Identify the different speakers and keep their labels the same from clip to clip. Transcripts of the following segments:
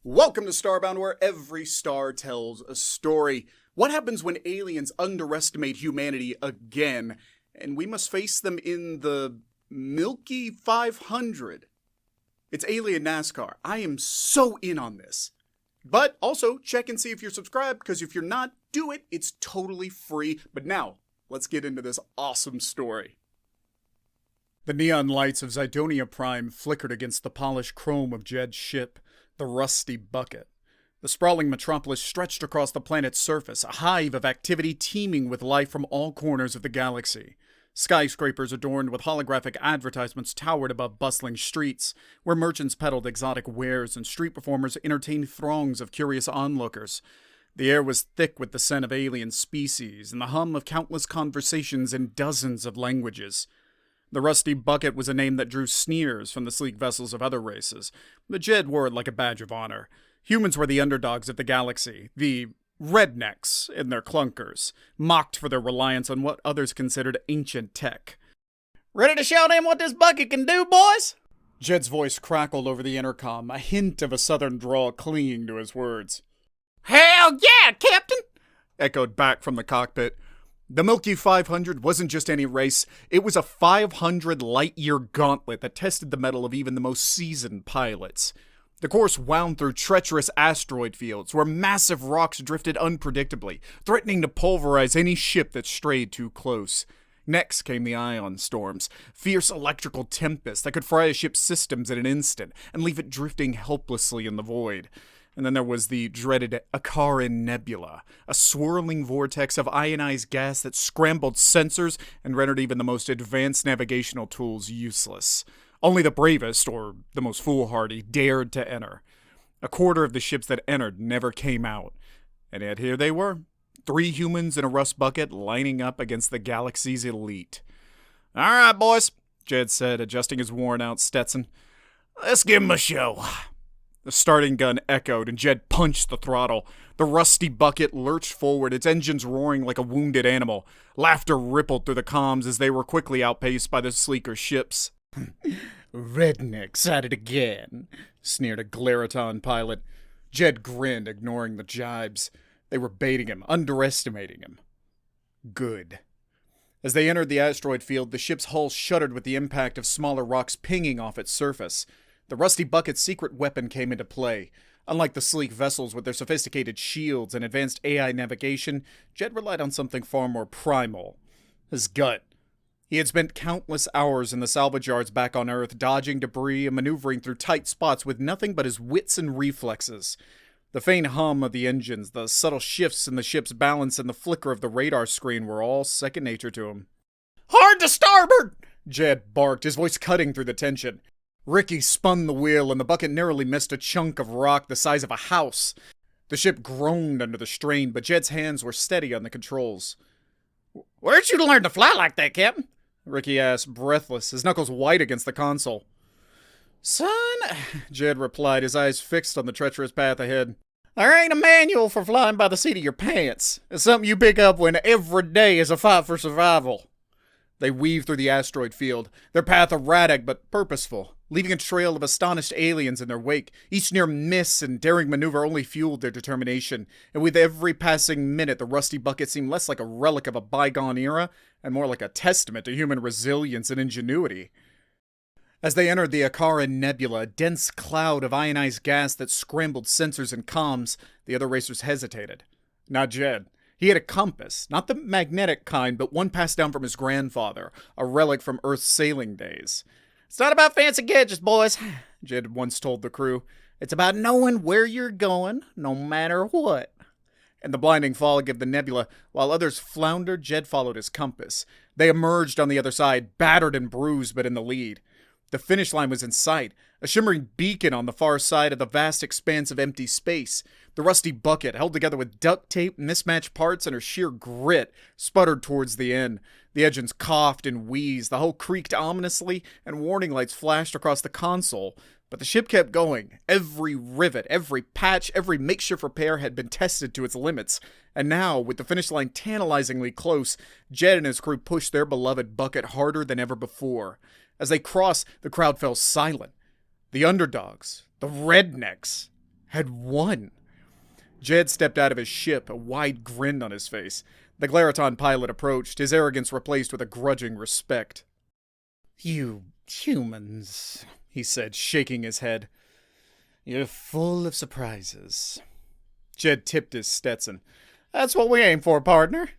Speaker 1: Welcome to Starbound, where every star tells a story. What happens when aliens underestimate humanity again, and we must face them in the Milky 500? It's Alien NASCAR. I am so in on this. But also, check and see if you're subscribed, because if you're not, do it. It's totally free. But now, let's get into this awesome story. The neon lights of Zydonia Prime flickered against the polished chrome of Jed's ship, the Rusty Bucket. The sprawling metropolis stretched across the planet's surface, a hive of activity teeming with life from all corners of the galaxy. Skyscrapers adorned with holographic advertisements towered above bustling streets, where merchants peddled exotic wares and street performers entertained throngs of curious onlookers. The air was thick with the scent of alien species and the hum of countless conversations in dozens of languages. The Rusty Bucket was a name that drew sneers from the sleek vessels of other races, but Jed wore it like a badge of honor. Humans were the underdogs of the galaxy, the rednecks in their clunkers, mocked for their reliance on what others considered ancient tech.
Speaker 2: Ready to show them what this bucket can do, boys?
Speaker 1: Jed's voice crackled over the intercom, a hint of a southern drawl clinging to his words.
Speaker 2: Hell yeah, Captain!
Speaker 1: Echoed back from the cockpit. The Milky 500 wasn't just any race, it was a 500 light-year gauntlet that tested the mettle of even the most seasoned pilots. The course wound through treacherous asteroid fields, where massive rocks drifted unpredictably, threatening to pulverize any ship that strayed too close. Next came the ion storms, fierce electrical tempests that could fry a ship's systems in an instant and leave it drifting helplessly in the void. And then there was the dreaded Akaran Nebula, a swirling vortex of ionized gas that scrambled sensors and rendered even the most advanced navigational tools useless. Only the bravest, or the most foolhardy, dared to enter. A quarter of the ships that entered never came out. And yet here they were, 3 humans in a rust bucket lining up against the galaxy's elite.
Speaker 2: All right, boys,
Speaker 1: Jed said, adjusting his worn-out Stetson.
Speaker 2: Let's give 'em a show.
Speaker 1: The starting gun echoed, and Jed punched the throttle. The Rusty Bucket lurched forward, its engines roaring like a wounded animal. Laughter rippled through the comms as they were quickly outpaced by the sleeker ships.
Speaker 2: Rednecks at it again,
Speaker 1: sneered a Glaraton pilot. Jed grinned, ignoring the jibes. They were baiting him, underestimating him. Good. As they entered the asteroid field, the ship's hull shuddered with the impact of smaller rocks pinging off its surface. The Rusty Bucket's secret weapon came into play. Unlike the sleek vessels with their sophisticated shields and advanced AI navigation, Jed relied on something far more primal. His gut. He had spent countless hours in the salvage yards back on Earth, dodging debris and maneuvering through tight spots with nothing but his wits and reflexes. The faint hum of the engines, the subtle shifts in the ship's balance, and the flicker of the radar screen were all second nature to him.
Speaker 2: Hard to starboard!
Speaker 1: Jed barked, his voice cutting through the tension. Ricky spun the wheel, and the bucket narrowly missed a chunk of rock the size of a house. The ship groaned under the strain, but Jed's hands were steady on the controls.
Speaker 2: Where'd you learn to fly like that, Captain?
Speaker 1: Ricky asked, breathless, his knuckles white against the console.
Speaker 2: Son,
Speaker 1: Jed replied, his eyes fixed on the treacherous path ahead.
Speaker 2: There ain't a manual for flying by the seat of your pants. It's something you pick up when every day is a fight for survival.
Speaker 1: They weaved through the asteroid field, their path erratic but purposeful, leaving a trail of astonished aliens in their wake. Each near miss and daring maneuver only fueled their determination, and with every passing minute the Rusty Bucket seemed less like a relic of a bygone era and more like a testament to human resilience and ingenuity. As they entered the Akaran Nebula, a dense cloud of ionized gas that scrambled sensors and comms, the other racers hesitated. Not Jed. He had a compass, not the magnetic kind, but one passed down from his grandfather, a relic from Earth's sailing days.
Speaker 2: It's not about fancy gadgets, boys,
Speaker 1: Jed once told the crew.
Speaker 2: It's about knowing where you're going, no matter what.
Speaker 1: In the blinding fog of the nebula, while others floundered, Jed followed his compass. They emerged on the other side, battered and bruised, but in the lead. The finish line was in sight, a shimmering beacon on the far side of the vast expanse of empty space. The Rusty Bucket, held together with duct tape, mismatched parts, and her sheer grit, sputtered towards the end. The engines coughed and wheezed, the hull creaked ominously, and warning lights flashed across the console. But the ship kept going. Every rivet, every patch, every makeshift repair had been tested to its limits. And now, with the finish line tantalizingly close, Jed and his crew pushed their beloved Bucket harder than ever before. As they crossed, the crowd fell silent. The underdogs, the rednecks,
Speaker 2: had won.
Speaker 1: Jed stepped out of his ship, a wide grin on his face. The Glaraton pilot approached, his arrogance replaced with a grudging respect.
Speaker 2: You humans, he said, shaking his head. You're full of surprises.
Speaker 1: Jed tipped his Stetson.
Speaker 2: That's what we aim for, partner.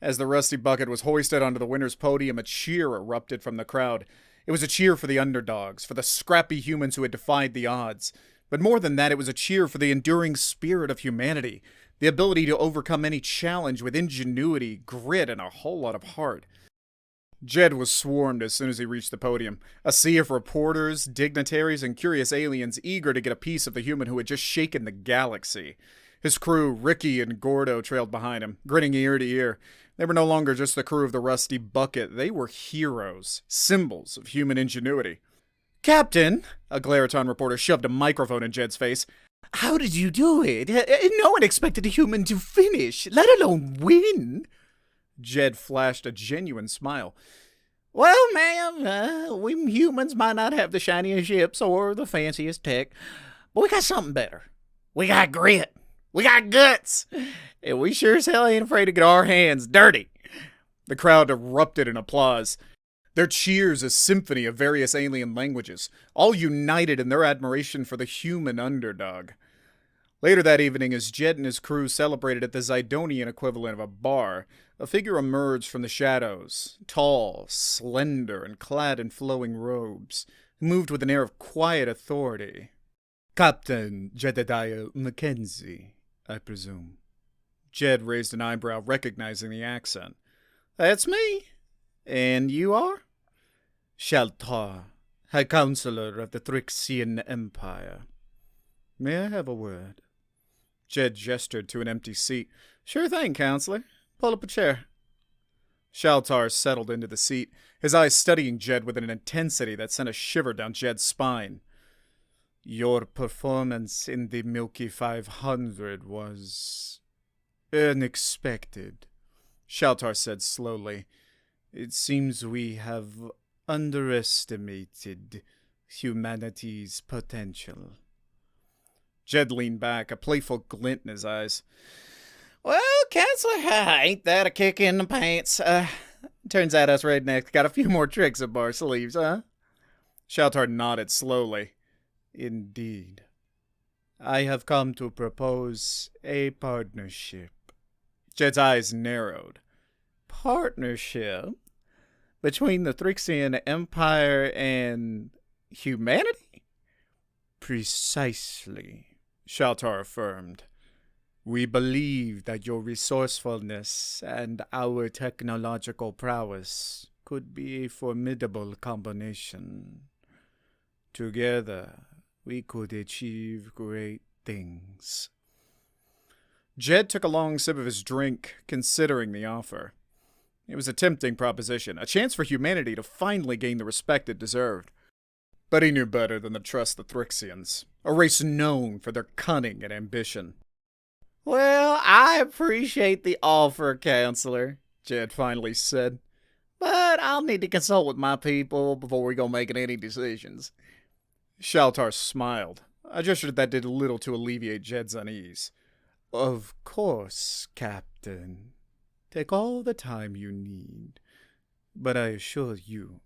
Speaker 1: As the rusty bucket was hoisted onto the winner's podium, a cheer erupted from the crowd. It was a cheer for the underdogs, for the scrappy humans who had defied the odds. But more than that, it was a cheer for the enduring spirit of humanity, the ability to overcome any challenge with ingenuity, grit, and a whole lot of heart. Jed was swarmed as soon as he reached the podium, a sea of reporters, dignitaries, and curious aliens eager to get a piece of the human who had just shaken the galaxy. His crew, Ricky and Gordo, trailed behind him, grinning ear to ear. They were no longer just the crew of the Rusty Bucket. They were heroes, symbols of human ingenuity.
Speaker 2: Captain,
Speaker 1: a Glaraton reporter shoved a microphone in Jed's face.
Speaker 2: How did you do it? No one expected a human to finish, let alone win.
Speaker 1: Jed flashed a genuine smile.
Speaker 2: Well, ma'am, we humans might not have the shiniest ships or the fanciest tech, but we got something better. We got grit. We got guts. And we sure as hell ain't afraid to get our hands dirty.
Speaker 1: The crowd erupted in applause. Their cheers a symphony of various alien languages, all united in their admiration for the human underdog. Later that evening, as Jed and his crew celebrated at the Zidonian equivalent of a bar, a figure emerged from the shadows, tall, slender, and clad in flowing robes, who moved with an air of quiet authority.
Speaker 2: Captain Jedediah Mackenzie, I presume.
Speaker 1: Jed raised an eyebrow, recognizing the accent.
Speaker 2: That's me. And you are?
Speaker 1: Shaltar, High Counselor of the Thrixian Empire.
Speaker 2: May I have a word?
Speaker 1: Jed gestured to an empty seat.
Speaker 2: Sure thing, Counselor. Pull up a chair.
Speaker 1: Shaltar settled into the seat, his eyes studying Jed with an intensity that sent a shiver down Jed's spine. Your performance in the Milky 500 was unexpected, Shaltar said slowly. It seems we have underestimated humanity's potential. Jed leaned back, a playful glint in his eyes.
Speaker 2: Well, Counselor, ain't that a kick in the pants? Turns out us rednecks got a few more tricks up our sleeves, huh?
Speaker 1: Shaltar nodded slowly.
Speaker 2: Indeed. I have come to propose a partnership.
Speaker 1: Jed's eyes narrowed.
Speaker 2: Partnership? Between the Thrixian Empire and humanity?
Speaker 1: Precisely, Shaltar affirmed. We believe that your resourcefulness and our technological prowess could be a formidable combination. Together, we could achieve great things. Jed took a long sip of his drink, considering the offer. It was a tempting proposition, a chance for humanity to finally gain the respect it deserved. But he knew better than to trust the Thrixians, a race known for their cunning and ambition.
Speaker 2: Well, I appreciate the offer, Counselor, Jed finally said. But I'll need to consult with my people before we go making any decisions.
Speaker 1: Shaltar smiled, a gesture that did little to alleviate Jed's unease.
Speaker 2: Of course, Captain. Take all the time you need. But I assure you,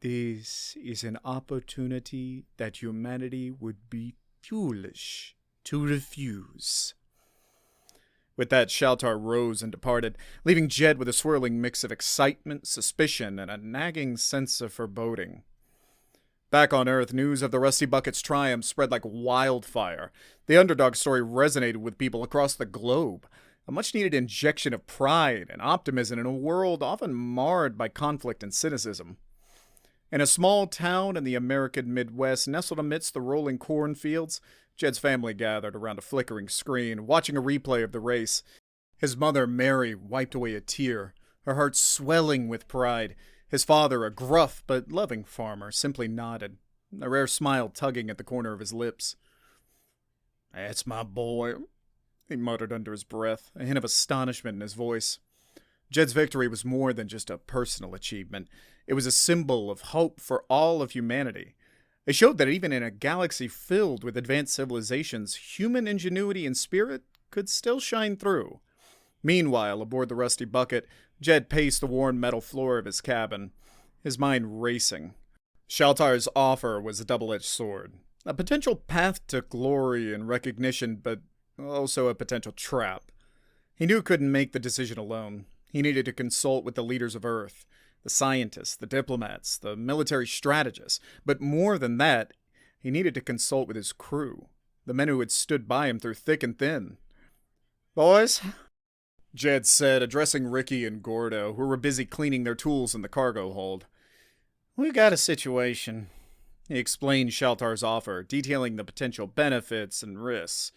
Speaker 2: this is an opportunity that humanity would be foolish to refuse.
Speaker 1: With that, Shaltar rose and departed, leaving Jed with a swirling mix of excitement, suspicion, and a nagging sense of foreboding. Back on Earth, news of the Rusty Bucket's triumph spread like wildfire. The underdog story resonated with people across the globe, a much-needed injection of pride and optimism in a world often marred by conflict and cynicism. In a small town in the American Midwest, nestled amidst the rolling cornfields, Jed's family gathered around a flickering screen, watching a replay of the race. His mother, Mary, wiped away a tear, her heart swelling with pride. His father, a gruff but loving farmer, simply nodded, a rare smile tugging at the corner of his lips. "That's my boy," he muttered under his breath, a hint of astonishment in his voice. Jed's victory was more than just a personal achievement. It was a symbol of hope for all of humanity,
Speaker 2: It showed that even in a galaxy filled with advanced civilizations, human ingenuity and spirit could still shine through. Meanwhile, aboard the Rusty Bucket, Jed paced the worn metal floor of his cabin, his mind racing. Shaltar's offer was a double-edged sword, a potential path to glory and recognition, but also a potential trap. He knew he couldn't make the decision alone. He needed to consult with the leaders of Earth, the scientists, the diplomats, the military strategists, but more than that, he needed to consult with his crew, the men who had stood by him through thick and thin. "Boys," Jed said, addressing Ricky and Gordo, who were busy cleaning their tools in the cargo hold. "We got a situation." He explained Shaltar's offer, detailing the potential benefits and risks.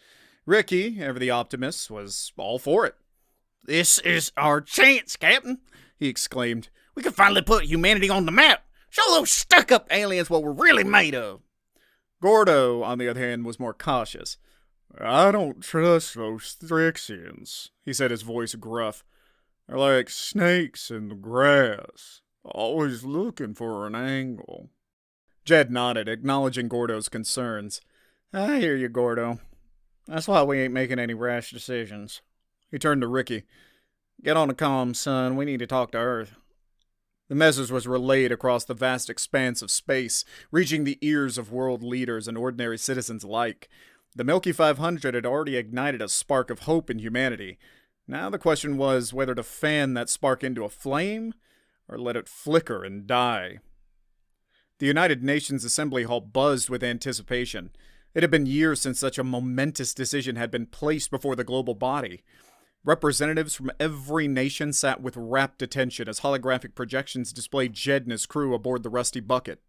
Speaker 2: Ricky, ever the optimist, was all for it.
Speaker 3: "This is our chance, Captain," he exclaimed. "We can finally put humanity on the map. Show those stuck-up aliens what we're really made of."
Speaker 2: Gordo, on the other hand, was more cautious. "I don't trust those Thrixians," he said, his voice gruff. "They're like snakes in the grass, always looking for an angle." Jed nodded, acknowledging Gordo's concerns. "I hear you, Gordo. That's why we ain't making any rash decisions." He turned to Ricky. "Get on the comm, son. We need to talk to Earth." The message was relayed across the vast expanse of space, reaching the ears of world leaders and ordinary citizens alike. The Milky 500 had already ignited a spark of hope in humanity. Now the question was whether to fan that spark into a flame or let it flicker and die. The United Nations Assembly Hall buzzed with anticipation. It had been years since such a momentous decision had been placed before the global body. Representatives from every nation sat with rapt attention as holographic projections displayed Jed and his crew aboard the Rusty Bucket.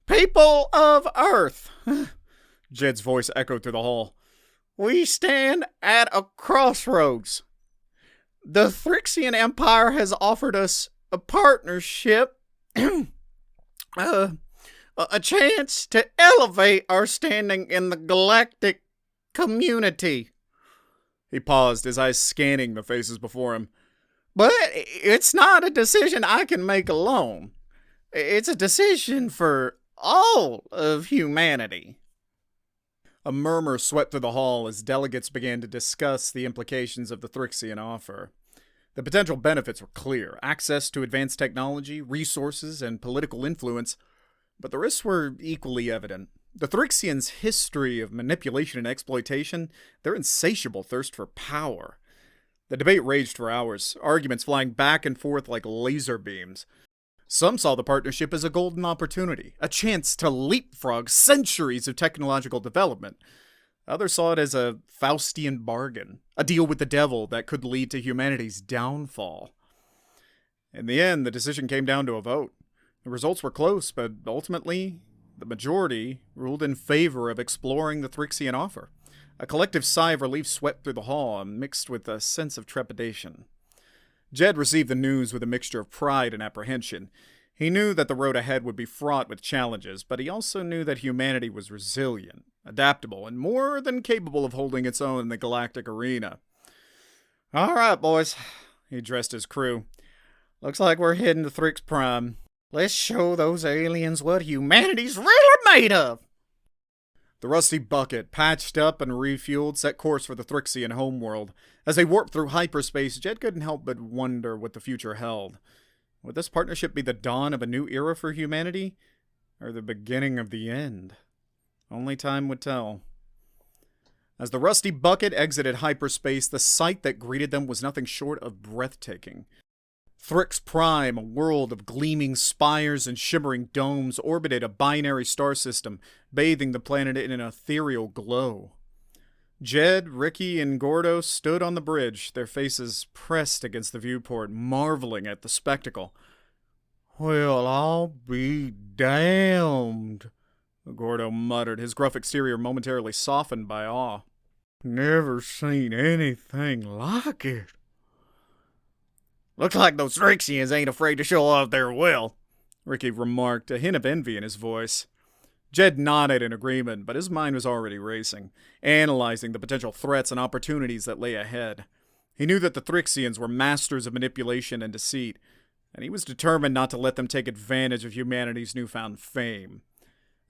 Speaker 2: "People of Earth," Jed's voice echoed through the hall, "we stand at a crossroads. The Thrixian Empire has offered us a partnership, a chance to elevate our standing in the galactic community." He paused, his eyes scanning the faces before him. "But it's not a decision I can make alone. It's a decision for all of humanity." A murmur swept through the hall as delegates began to discuss the implications of the Thrixian offer. The potential benefits were clear: access to advanced technology, resources, and political influence. But the risks were equally evident. The Thrixians' history of manipulation and exploitation, their insatiable thirst for power. The debate raged for hours, arguments flying back and forth like laser beams. Some saw the partnership as a golden opportunity, a chance to leapfrog centuries of technological development. Others saw it as a Faustian bargain, a deal with the devil that could lead to humanity's downfall. In the end, the decision came down to a vote. The results were close, but ultimately, the majority ruled in favor of exploring the Thrixian offer. A collective sigh of relief swept through the hall, mixed with a sense of trepidation. Jed received the news with a mixture of pride and apprehension. He knew that the road ahead would be fraught with challenges, but he also knew that humanity was resilient, adaptable, and more than capable of holding its own in the galactic arena. "All right, boys," he addressed his crew. "Looks like we're heading to Thrix Prime. Let's show those aliens what humanity's really made of." The Rusty Bucket, patched up and refueled, set course for the Thrixian homeworld. As they warped through hyperspace, Jed couldn't help but wonder what the future held. Would this partnership be the dawn of a new era for humanity, or the beginning of the end? Only time would tell. As the Rusty Bucket exited hyperspace, the sight that greeted them was nothing short of breathtaking. Thrix Prime, a world of gleaming spires and shimmering domes, orbited a binary star system, bathing the planet in an ethereal glow. Jed, Ricky, and Gordo stood on the bridge, their faces pressed against the viewport, marveling at the spectacle. "Well, I'll be damned," Gordo muttered, his gruff exterior momentarily softened by awe. "Never seen anything like it."
Speaker 3: "Looks like those Thrixians ain't afraid to show off their will,"
Speaker 2: Ricky remarked, a hint of envy in his voice. Jed nodded in agreement, but his mind was already racing, analyzing the potential threats and opportunities that lay ahead. He knew that the Thrixians were masters of manipulation and deceit, and he was determined not to let them take advantage of humanity's newfound fame.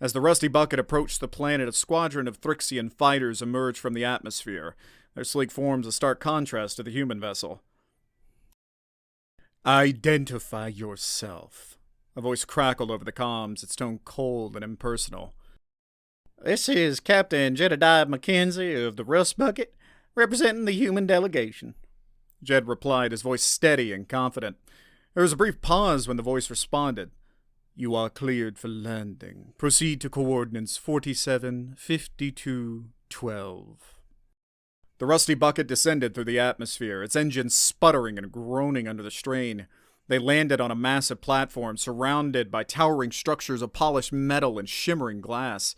Speaker 2: As the Rusty Bucket approached the planet, a squadron of Thrixian fighters emerged from the atmosphere, their sleek forms a stark contrast to the human vessel. "Identify yourself." A voice crackled over the comms, its tone cold and impersonal.
Speaker 3: This is Captain Jedediah Mackenzie of the Rust Bucket, representing the human delegation.
Speaker 2: Jed replied, his voice steady and confident. There was a brief pause when the voice responded. "You are cleared for landing. Proceed to coordinates 475212." The Rusty Bucket descended through the atmosphere, its engines sputtering and groaning under the strain. They landed on a massive platform surrounded by towering structures of polished metal and shimmering glass.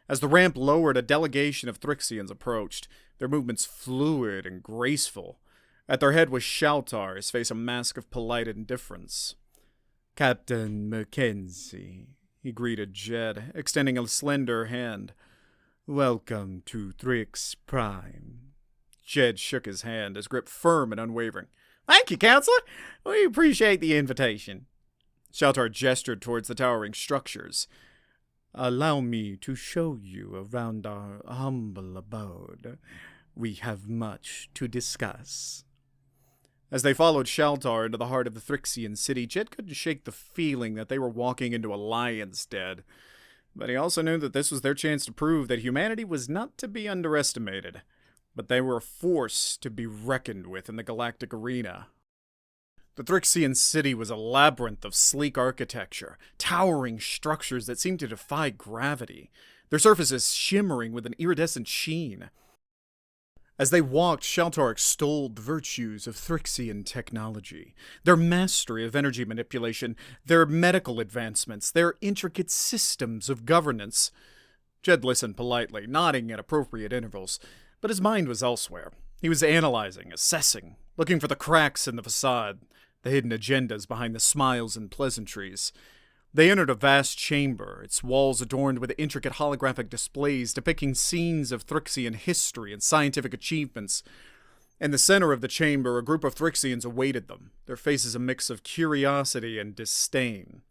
Speaker 2: As the ramp lowered, a delegation of Thrixians approached, their movements fluid and graceful. At their head was Shaltar, his face a mask of polite indifference. "Captain Mackenzie," he greeted Jed, extending a slender hand. "Welcome to Thrix Prime." Jed shook his hand, his grip firm and unwavering.
Speaker 3: Thank you, Counselor. We appreciate the invitation.
Speaker 2: Shaltar gestured towards the towering structures.
Speaker 4: "Allow me to show you around our humble abode. We have much to discuss."
Speaker 2: As they followed Shaltar into the heart of the Thrixian city, Jed couldn't shake the feeling that they were walking into a lion's den. But he also knew that this was their chance to prove that humanity was not to be underestimated, but they were a force to be reckoned with in the galactic arena. The Thrixian city was a labyrinth of sleek architecture, towering structures that seemed to defy gravity, their surfaces shimmering with an iridescent sheen. As they walked, Shaltar extolled the virtues of Thrixian technology, their mastery of energy manipulation, their medical advancements, their intricate systems of governance. Jed listened politely, nodding at appropriate intervals, but his mind was elsewhere. He was analyzing, assessing, looking for the cracks in the facade, the hidden agendas behind the smiles and pleasantries. They entered a vast chamber, its walls adorned with intricate holographic displays depicting scenes of Thrixian history and scientific achievements. In the center of the chamber, a group of Thrixians awaited them, their faces a mix of curiosity and disdain.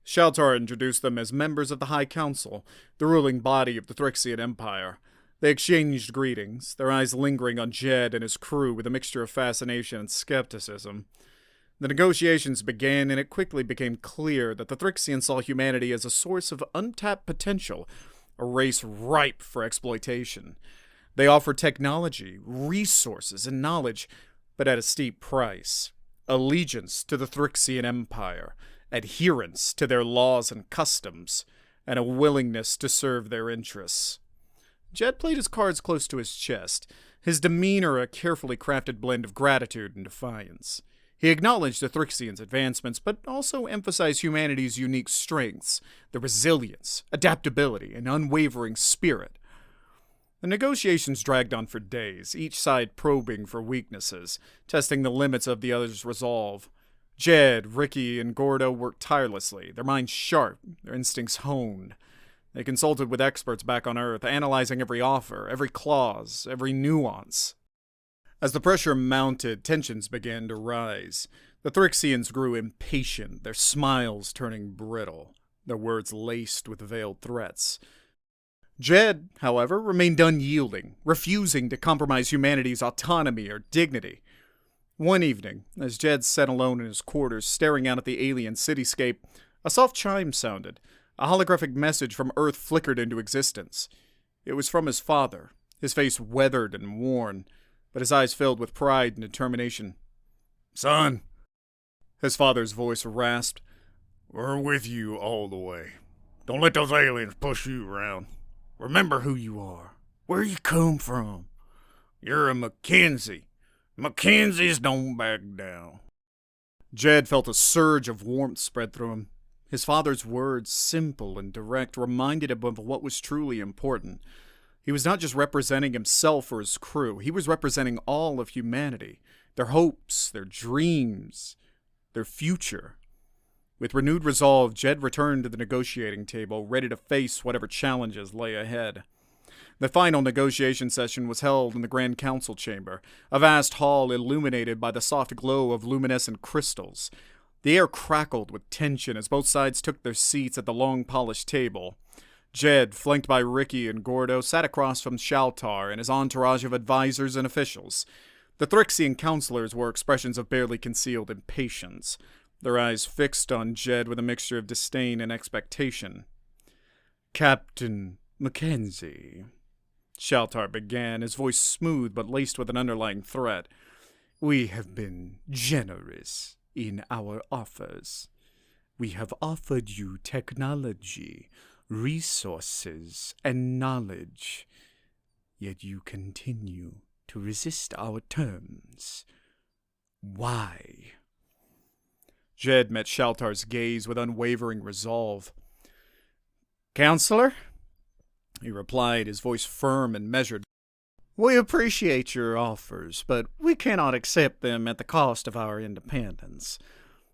Speaker 2: Shaltar introduced them as members of the High Council, the ruling body of the Thrixian Empire. They exchanged greetings, their eyes lingering on Jed and his crew with a mixture of fascination and skepticism. The negotiations began, and it quickly became clear that the Thrixians saw humanity as a source of untapped potential, a race ripe for exploitation. They offered technology, resources, and knowledge, but at a steep price. Allegiance to the Thrixian Empire, adherence to their laws and customs, and a willingness to serve their interests. Jed played his cards close to his chest, his demeanor a carefully crafted blend of gratitude and defiance. He acknowledged the Thrixians' advancements, but also emphasized humanity's unique strengths, the resilience, adaptability, and unwavering spirit. The negotiations dragged on for days, each side probing for weaknesses, testing the limits of the other's resolve. Jed, Ricky, and Gordo worked tirelessly, their minds sharp, their instincts honed. They consulted with experts back on Earth, analyzing every offer, every clause, every nuance. As the pressure mounted, tensions began to rise. The Thrixians grew impatient, their smiles turning brittle, their words laced with veiled threats. Jed, however, remained unyielding, refusing to compromise humanity's autonomy or dignity. One evening, as Jed sat alone in his quarters, staring out at the alien cityscape, a soft chime sounded. A holographic message from Earth flickered into existence. It was from his father, his face weathered and worn, but his eyes filled with pride and determination. "Son," his father's voice rasped, "we're with you all the way. Don't let those aliens push you around. Remember who you are, where you come from. You're a Mackenzie. Mackenzies don't back down." Jed felt a surge of warmth spread through him. His father's words, simple and direct, reminded him of what was truly important. He was not just representing himself or his crew. He was representing all of humanity, their hopes, their dreams, their future. With renewed resolve, Jed returned to the negotiating table, ready to face whatever challenges lay ahead. The final negotiation session was held in the Grand Council chamber, a vast hall illuminated by the soft glow of luminescent crystals. The air crackled with tension as both sides took their seats at the long polished table. Jed, flanked by Ricky and Gordo, sat across from Shaltar and his entourage of advisors and officials. The Thrixian counselors wore expressions of barely concealed impatience, their eyes fixed on Jed with a mixture of disdain and expectation. "Captain Mackenzie," Shaltar began, his voice smooth but laced with an underlying threat, "we have been generous in our offers. We have offered you technology, resources, and knowledge, yet you continue to resist our terms. Why?" Jed met Shaltar's gaze with unwavering resolve. "Counselor," he replied, his voice firm and measured, "we appreciate your offers, but we cannot accept them at the cost of our independence.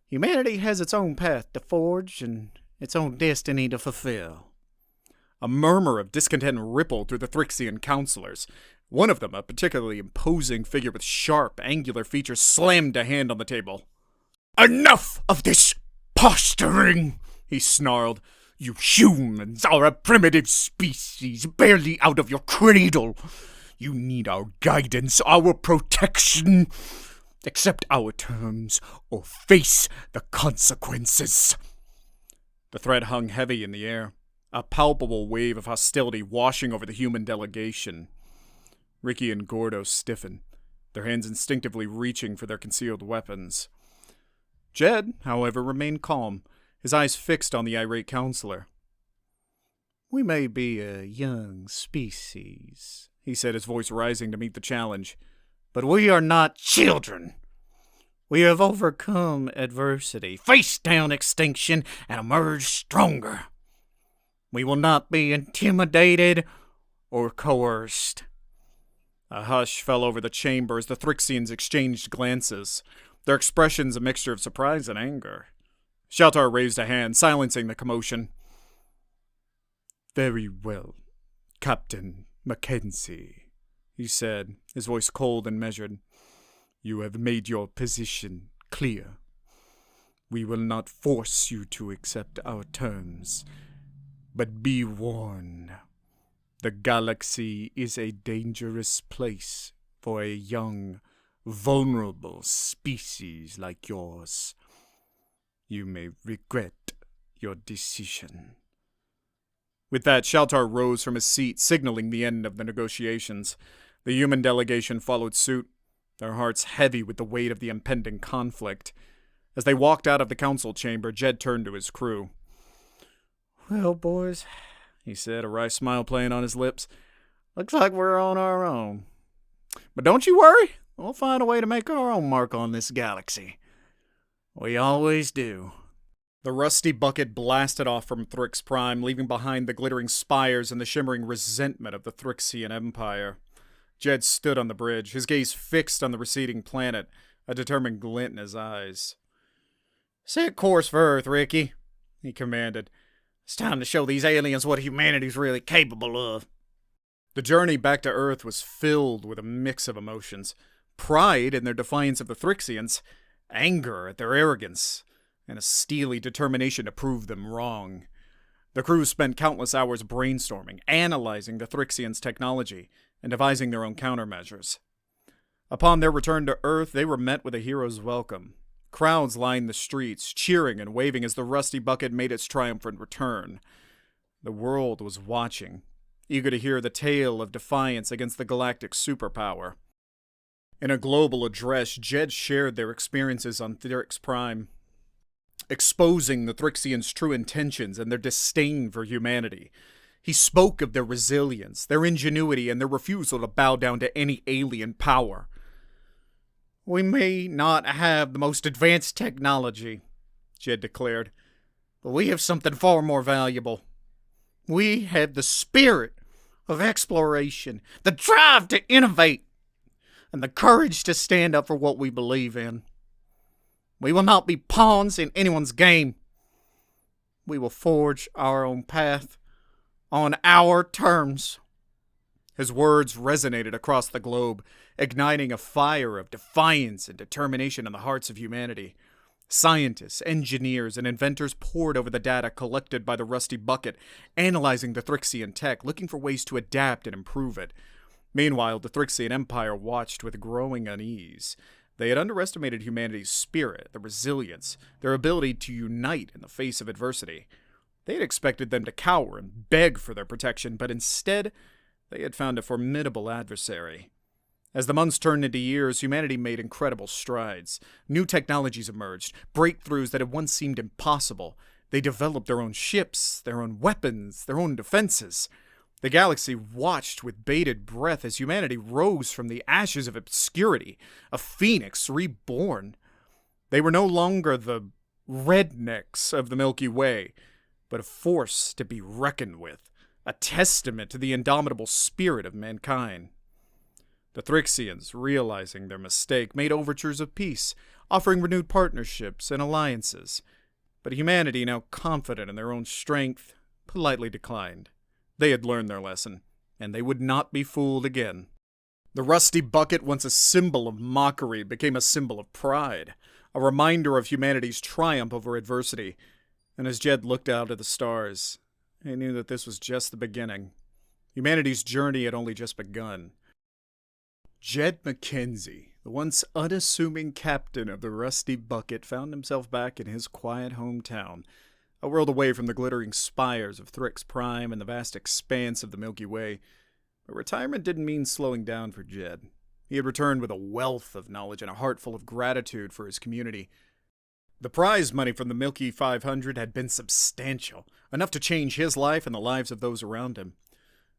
Speaker 2: Humanity has its own path to forge and its own destiny to fulfill." A murmur of discontent rippled through the Thrixian counselors. One of them, a particularly imposing figure with sharp, angular features, slammed a hand on the table. "Enough of this posturing!" he snarled. "You humans are a primitive species, barely out of your cradle. You need our guidance, our protection. Accept our terms, or face the consequences." The threat hung heavy in the air, a palpable wave of hostility washing over the human delegation. Ricky and Gordo stiffened, their hands instinctively reaching for their concealed weapons. Jed, however, remained calm, his eyes fixed on the irate counselor. "We may be a young species," he said, his voice rising to meet the challenge, "but we are not children. We have overcome adversity, faced down extinction, and emerged stronger. We will not be intimidated or coerced." A hush fell over the chamber as the Thrixians exchanged glances, their expressions a mixture of surprise and anger. Shaltar raised a hand, silencing the commotion. "Very well, Captain Mackenzie," he said, his voice cold and measured. "You have made your position clear. We will not force you to accept our terms, but be warned. The galaxy is a dangerous place for a young, vulnerable species like yours. You may regret your decision." With that, Shaltar rose from his seat, signaling the end of the negotiations. The human delegation followed suit, their hearts heavy with the weight of the impending conflict. As they walked out of the council chamber, Jed turned to his crew. "Well, boys," he said, a wry smile playing on his lips, "looks like we're on our own. But don't you worry, we'll find a way to make our own mark on this galaxy. We always do." The rusty bucket blasted off from Thrix Prime, leaving behind the glittering spires and the shimmering resentment of the Thrixian Empire. Jed stood on the bridge, his gaze fixed on the receding planet, a determined glint in his eyes. "Set course for Earth, Ricky," he commanded. "It's time to show these aliens what humanity's really capable of." The journey back to Earth was filled with a mix of emotions. Pride in their defiance of the Thrixians, anger at their arrogance, and a steely determination to prove them wrong. The crew spent countless hours brainstorming, analyzing the Thrixians' technology, and devising their own countermeasures. Upon their return to Earth, they were met with a hero's welcome. Crowds lined the streets, cheering and waving as the rusty bucket made its triumphant return. The world was watching, eager to hear the tale of defiance against the galactic superpower. In a global address, Jed shared their experiences on Thrix Prime, exposing the Thrixians' true intentions and their disdain for humanity. He spoke of their resilience, their ingenuity, and their refusal to bow down to any alien power. "We may not have the most advanced technology," Jed declared, "but we have something far more valuable. We have the spirit of exploration, the drive to innovate, and the courage to stand up for what we believe in. We will not be pawns in anyone's game. We will forge our own path on our terms." His words resonated across the globe, igniting a fire of defiance and determination in the hearts of humanity. Scientists, engineers, and inventors pored over the data collected by the Rusty Bucket, analyzing the Thrixian tech, looking for ways to adapt and improve it. Meanwhile, the Thrixian Empire watched with growing unease. They had underestimated humanity's spirit, their resilience, their ability to unite in the face of adversity. They had expected them to cower and beg for their protection, but instead, they had found a formidable adversary. As the months turned into years, humanity made incredible strides. New technologies emerged, breakthroughs that had once seemed impossible. They developed their own ships, their own weapons, their own defenses. The galaxy watched with bated breath as humanity rose from the ashes of obscurity, a phoenix reborn. They were no longer the rednecks of the Milky Way, but a force to be reckoned with, a testament to the indomitable spirit of mankind. The Thrixians, realizing their mistake, made overtures of peace, offering renewed partnerships and alliances. But humanity, now confident in their own strength, politely declined. They had learned their lesson, and they would not be fooled again. The Rusty Bucket, once a symbol of mockery, became a symbol of pride, a reminder of humanity's triumph over adversity. And as Jed looked out at the stars, he knew that this was just the beginning. Humanity's journey had only just begun. Jed Mackenzie, the once unassuming captain of the Rusty Bucket, found himself back in his quiet hometown, a world away from the glittering spires of Thrix Prime and the vast expanse of the Milky Way. But retirement didn't mean slowing down for Jed. He had returned with a wealth of knowledge and a heart full of gratitude for his community. The prize money from the Milky 500 had been substantial, enough to change his life and the lives of those around him.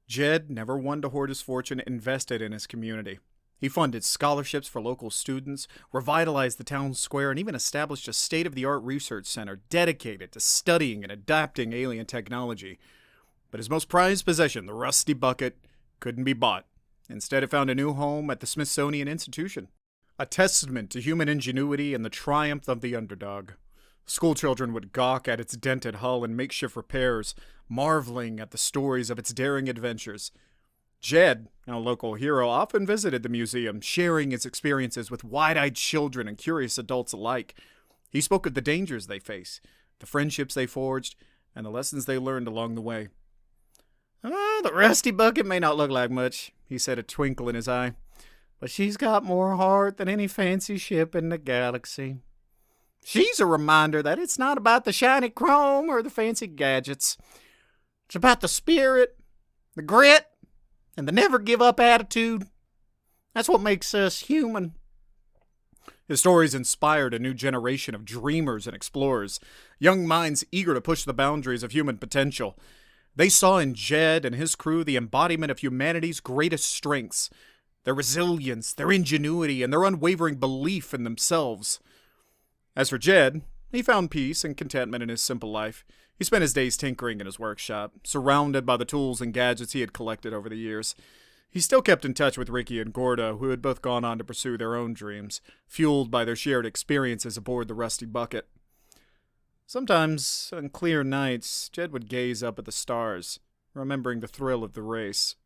Speaker 2: Jed, never one to hoard his fortune, invested in his community. He funded scholarships for local students, revitalized the town square, and even established a state-of-the-art research center dedicated to studying and adapting alien technology. But his most prized possession, the Rusty Bucket, couldn't be bought. Instead, it found a new home at the Smithsonian Institution, a testament to human ingenuity and the triumph of the underdog. Schoolchildren would gawk at its dented hull and makeshift repairs, marveling at the stories of its daring adventures. Jed, a local hero, often visited the museum, sharing his experiences with wide-eyed children and curious adults alike. He spoke of the dangers they face, the friendships they forged, and the lessons they learned along the way. "Oh, the Rusty Bucket may not look like much," he said, a twinkle in his eye, "but she's got more heart than any fancy ship in the galaxy. She's a reminder that it's not about the shiny chrome or the fancy gadgets. It's about the spirit, the grit, and the never-give-up attitude. That's what makes us human." His stories inspired a new generation of dreamers and explorers, young minds eager to push the boundaries of human potential. They saw in Jed and his crew the embodiment of humanity's greatest strengths, their resilience, their ingenuity, and their unwavering belief in themselves. As for Jed, he found peace and contentment in his simple life. He spent his days tinkering in his workshop, surrounded by the tools and gadgets he had collected over the years. He still kept in touch with Ricky and Gordo, who had both gone on to pursue their own dreams, fueled by their shared experiences aboard the Rusty Bucket. Sometimes, on clear nights, Jed would gaze up at the stars, remembering the thrill of the race,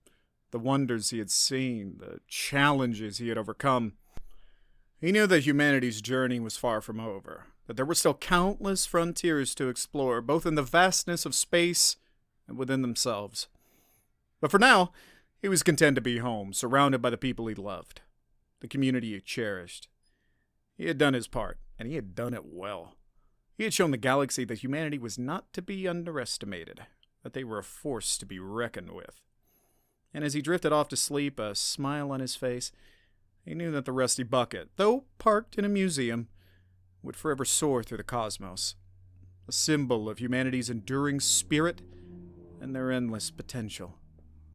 Speaker 2: the wonders he had seen, the challenges he had overcome. He knew that humanity's journey was far from over, that there were still countless frontiers to explore, both in the vastness of space and within themselves. But for now, he was content to be home, surrounded by the people he loved, the community he cherished. He had done his part, and he had done it well. He had shown the galaxy that humanity was not to be underestimated, that they were a force to be reckoned with. And as he drifted off to sleep, a smile on his face, he knew that the Rusty Bucket, though parked in a museum, would forever soar through the cosmos, a symbol of humanity's enduring spirit and their endless potential.